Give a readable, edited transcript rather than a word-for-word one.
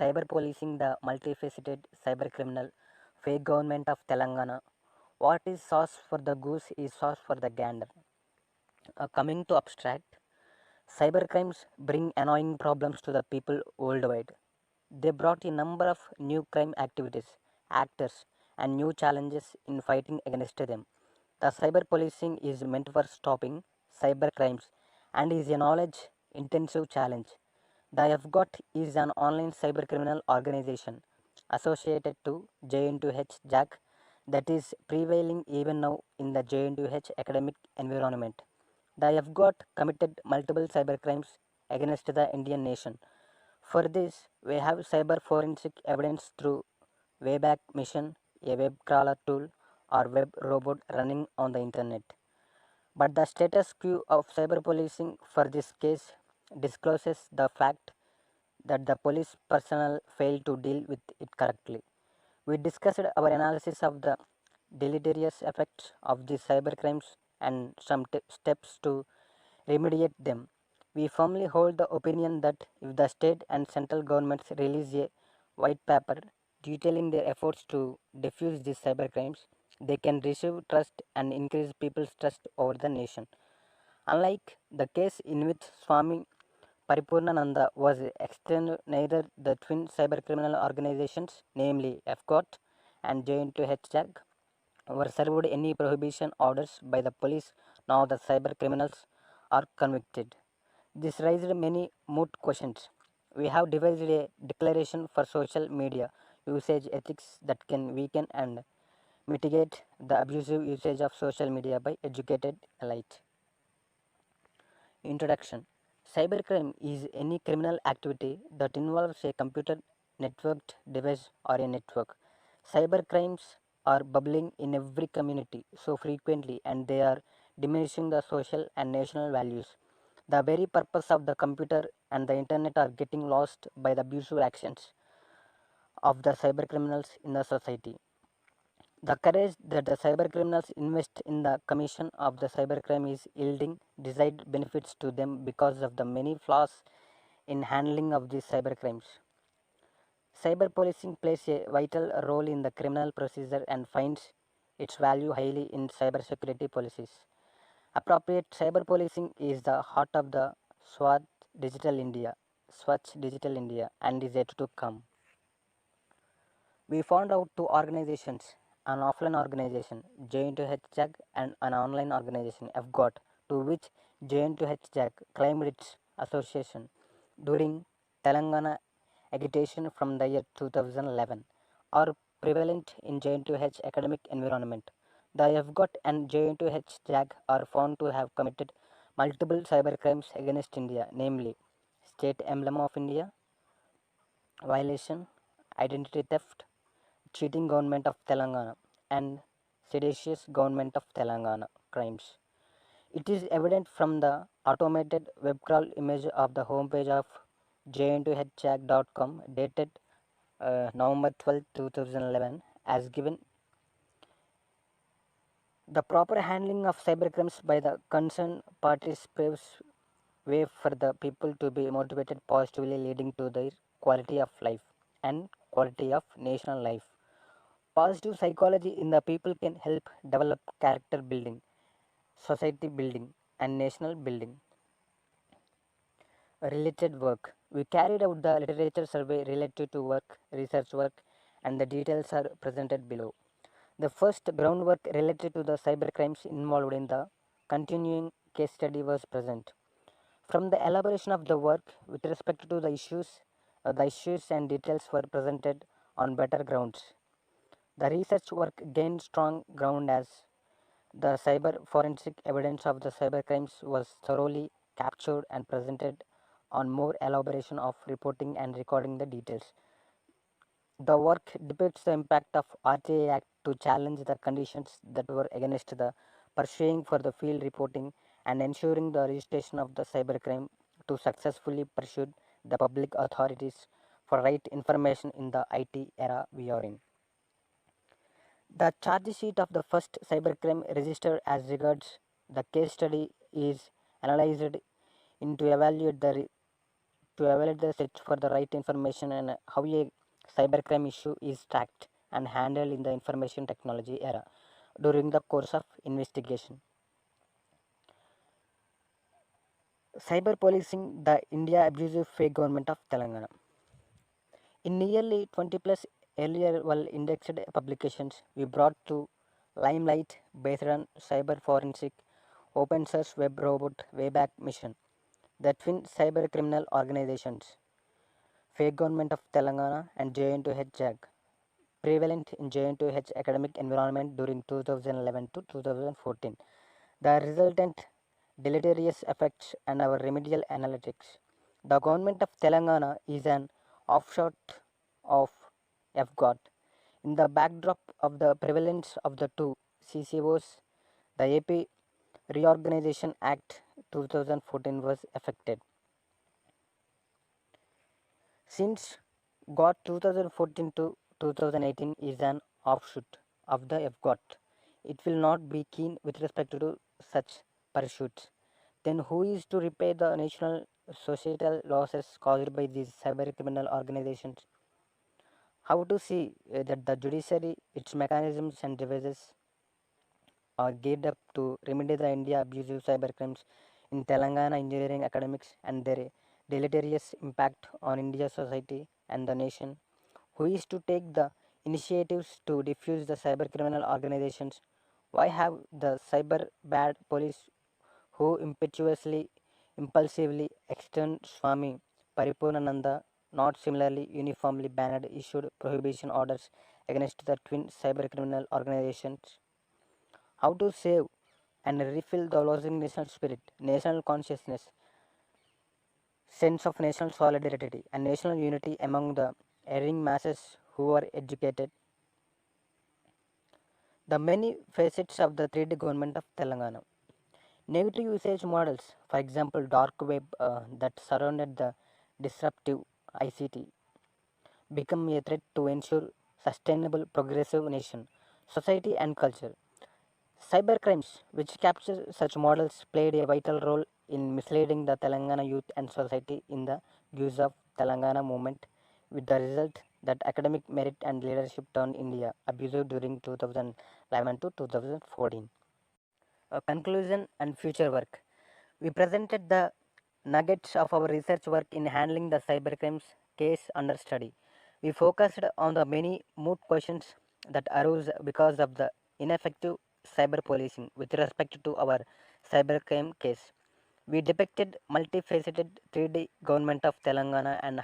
Cyber Policing, the Multifaceted Cybercriminal, Fake Government of Telangana. What is sauce for the goose is sauce for the gander. Coming to abstract, cybercrimes bring annoying problems to the people worldwide. They brought a number of new crime activities, actors, and new challenges in fighting against them. The cyber policing is meant for stopping cyber crimes and is a knowledge intensive challenge. The FGOT is an online cyber criminal organization associated to JN2H JAC that is prevailing even now in the JN2H academic environment. The FGOT committed multiple cybercrimes against the Indian nation. For this, we have cyber forensic evidence through Wayback Mission, a web crawler tool or web robot running on the internet. But the status quo of cyber policing for this case discloses the fact that the police personnel failed to deal with it correctly. We discussed our analysis of the deleterious effects of these cybercrimes and some steps to remediate them. We firmly hold the opinion that if the state and central governments release a white paper detailing their efforts to defuse these cybercrimes, they can receive trust and increase people's trust over the nation. Unlike the case in which Swami Paripurnananda was extended, neither the twin cybercriminal organizations, namely FCOT and JN2HJAG, were served any prohibition orders by the police, nor the cyber criminals are convicted. This raised many moot questions. We have devised a declaration for social media usage ethics that can weaken and mitigate the abusive usage of social media by educated elite. Introduction. Cybercrime is any criminal activity that involves a computer networked device or a network. Cybercrimes are bubbling in every community so frequently and they are diminishing the social and national values. The very purpose of the computer and the internet are getting lost by the abusive actions of the cybercriminals in the society. The courage that the cybercriminals invest in the commission of the cybercrime is yielding desired benefits to them because of the many flaws in handling of these cybercrimes. Cyber policing plays a vital role in the criminal procedure and finds its value highly in cybersecurity policies. Appropriate cyber policing is the heart of the SWAT Digital India, Swatch Digital India, and is yet to come. We found out two organizations, an offline organization, J2HJAG, and an online organization, FGOT, to which J2HJAG claimed its association during Telangana agitation from the year 2011, are prevalent in J2H academic environment. The FGOT and J2HJAG are found to have committed multiple cybercrimes against India, namely State Emblem of India violation, identity theft, cheating government of Telangana, and seditious government of Telangana crimes. It is evident from the automated web crawl image of the homepage of jn2hcheck.com dated November 12, 2011 as given. The proper handling of cybercrimes by the concerned parties paves way for the people to be motivated positively, leading to their quality of life and quality of national life. Positive psychology in the people can help develop character building, society building, and national building. Related work. We carried out the literature survey related to work, research work, and the details are presented below. The first groundwork related to the cybercrimes involved in the continuing case study was present. From the elaboration of the work with respect to the issues and details were presented on better grounds. The research work gained strong ground as the cyber forensic evidence of the cybercrimes was thoroughly captured and presented on more elaboration of reporting and recording the details. The work depicts the impact of RTA Act to challenge the conditions that were against the pursuing for the field reporting and ensuring the registration of the cybercrime to successfully pursue the public authorities for right information in the IT era we are in. The charge sheet of the first cybercrime registered as regards the case study is analyzed into evaluate the to evaluate the search for the right information and how a cybercrime issue is tracked and handled in the information technology era during the course of investigation. Cyber policing, the India abusive fake government of Telangana. In nearly 20 plus earlier well indexed publications, we brought to limelight based on cyber forensic open source web robot Wayback Mission, the twin cyber criminal organizations, fake government of Telangana and JN2H JAG, prevalent in JN2H academic environment during 2011 to 2014. The resultant deleterious effects and our remedial analytics. The government of Telangana is an offshoot of FGOT. In the backdrop of the prevalence of the two CCOs, the AP Reorganization Act 2014 was affected. Since GOT 2014 to 2018 is an offshoot of the FGOT, it will not be keen with respect to such pursuits. Then who is to repay the national societal losses caused by these cyber criminal organizations? How to see that the judiciary, its mechanisms and devices are geared up to remedy the India abusive cybercrimes in Telangana engineering academics and their deleterious impact on India society and the nation? Who is to take the initiatives to defuse the cyber criminal organizations? Why have the cyber bad police who impetuously, impulsively extend Swami Paripurnananda not similarly uniformly banned issued prohibition orders against the twin cyber criminal organizations? How to save and refill the losing national spirit, national consciousness, sense of national solidarity, and national unity among the erring masses who are educated? The many facets of the 3D government of Telangana. Negative usage models, for example, dark web that surrounded the disruptive ICT, become a threat to ensure sustainable progressive nation, society and culture. Cybercrimes, which capture such models, played a vital role in misleading the Telangana youth and society in the use of Telangana movement, with the result that academic merit and leadership turned India abusive during 2011 to 2014. Conclusion and future work. We presented the nuggets of our research work in handling the cybercrimes case under study. We focused on the many moot questions that arose because of the ineffective cyber policing with respect to our cybercrime case. We depicted multifaceted 3D government of Telangana and